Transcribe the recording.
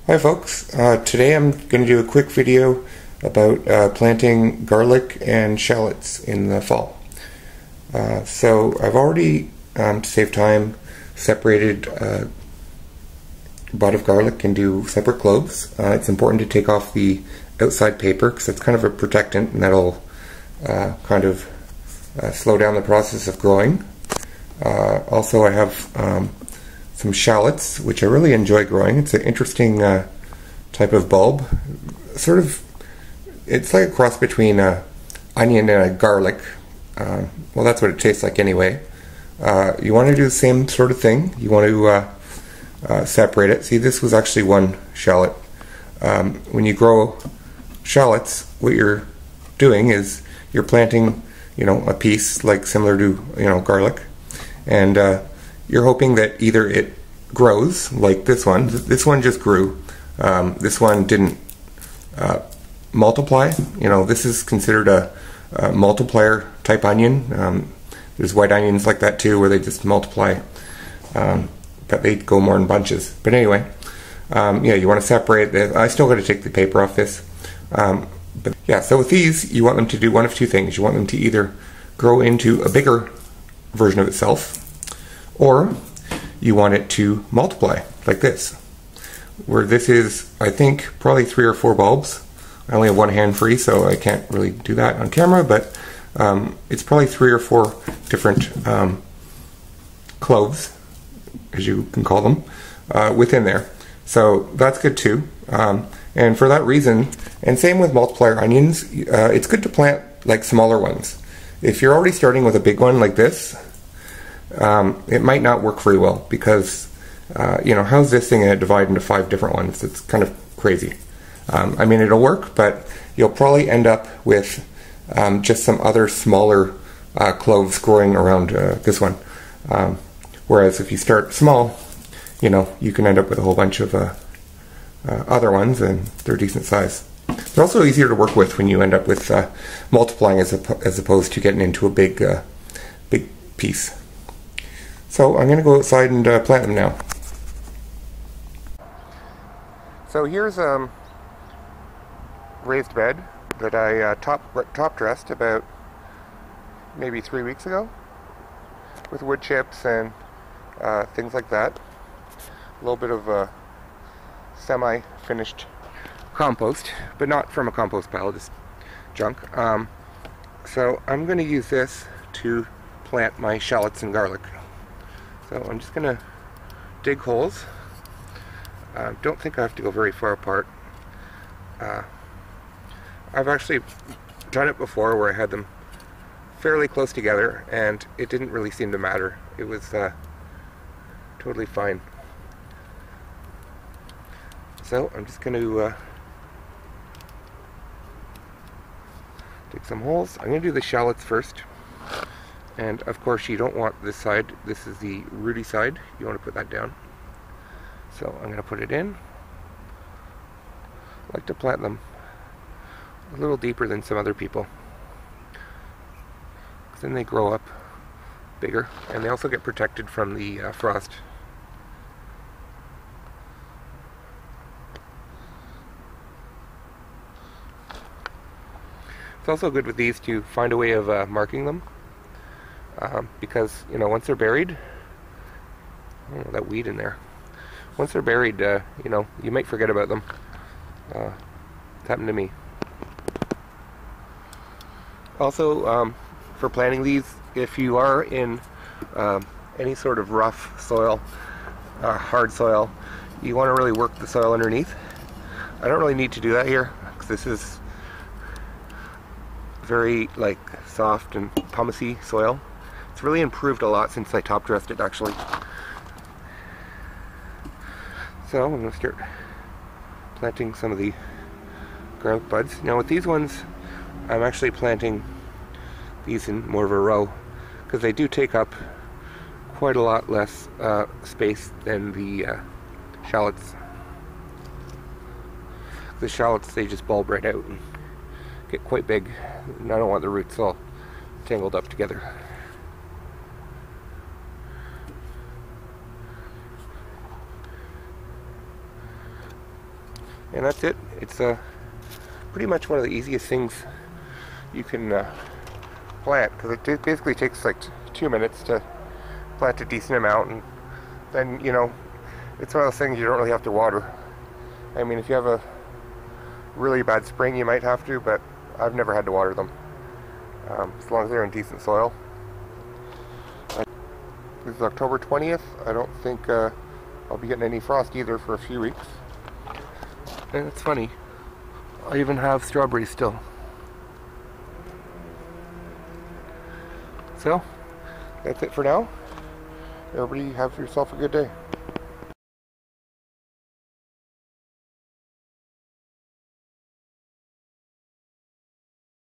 Hi folks, today I'm going to do a quick video about planting garlic and shallots in the fall. So I've already, to save time, separated a bud of garlic into separate cloves. It's important to take off the outside paper because it's kind of a protectant and that'll slow down the process of growing. Also I have some shallots, which I really enjoy growing. It's an interesting type of bulb. It's like a cross between an onion and a garlic. Well, that's what it tastes like anyway. You want to do the same sort of thing. You want to separate it. See, this was actually one shallot. When you grow shallots, what you're doing is you're planting, a piece like similar to, garlic, and you're hoping that either it grows like this one. This one just grew. This one didn't multiply. This is considered a multiplier type onion. There's white onions like that too, where they just multiply, but they go more in bunches. But anyway, you want to separate this. I still got to take the paper off this. But yeah, so with these, you want them to do one of two things. You want them to either grow into a bigger version of itself, or you want it to multiply like this, where this is, I think, probably 3 or 4 bulbs. I only have one hand free, so I can't really do that on camera, but it's probably 3 or 4 different cloves, as you can call them, within there. So that's good too. And for that reason, and same with multiplier onions, it's good to plant like smaller ones. If you're already starting with a big one like this, it might not work very well because, how's this thing going to divide into 5 different ones? It's kind of crazy. I mean, it'll work, but you'll probably end up with just some other smaller cloves growing around this one. Whereas if you start small, you can end up with a whole bunch of other ones, and they're decent size. They're also easier to work with when you end up with multiplying as opposed to getting into a big piece. So I'm going to go outside and plant them now. So here's a raised bed that I top dressed about maybe 3 weeks ago with wood chips and things like that. A little bit of semi-finished compost, but not from a compost pile, just junk. So I'm going to use this to plant my shallots and garlic. So I'm just going to dig holes. Don't think I have to go very far apart. I've actually done it before where I had them fairly close together and it didn't really seem to matter. It was totally fine. So I'm just going to dig some holes. I'm going to do the shallots first. And of course you don't want this side. This is the rooty side. You want to put that down. So I'm going to put it in. I like to plant them a little deeper than some other people, because then they grow up bigger and they also get protected from the frost. It's also good with these to find a way of marking them. Because, once they're buried, that weed in there. Once they're buried, you might forget about them. It's happened to me. Also, for planting these, if you are in any sort of rough soil, hard soil, you want to really work the soil underneath. I don't really need to do that here, because this is very soft and pumicey soil. It's really improved a lot since I top dressed it, actually. So I'm going to start planting some of the garlic buds. Now with these ones, I'm actually planting these in more of a row because they do take up quite a lot less space than the shallots. The shallots, they just bulb right out and get quite big, and I don't want the roots all tangled up together. And that's it. It's pretty much one of the easiest things you can plant, because it basically takes like 2 minutes to plant a decent amount, and then, you know, it's one of those things you don't really have to water. I mean, if you have a really bad spring, you might have to, but I've never had to water them, as long as they're in decent soil. This is October 20th. I don't think I'll be getting any frost either for a few weeks. And it's funny, I even have strawberries still. So, that's it for now. Everybody have yourself a good day.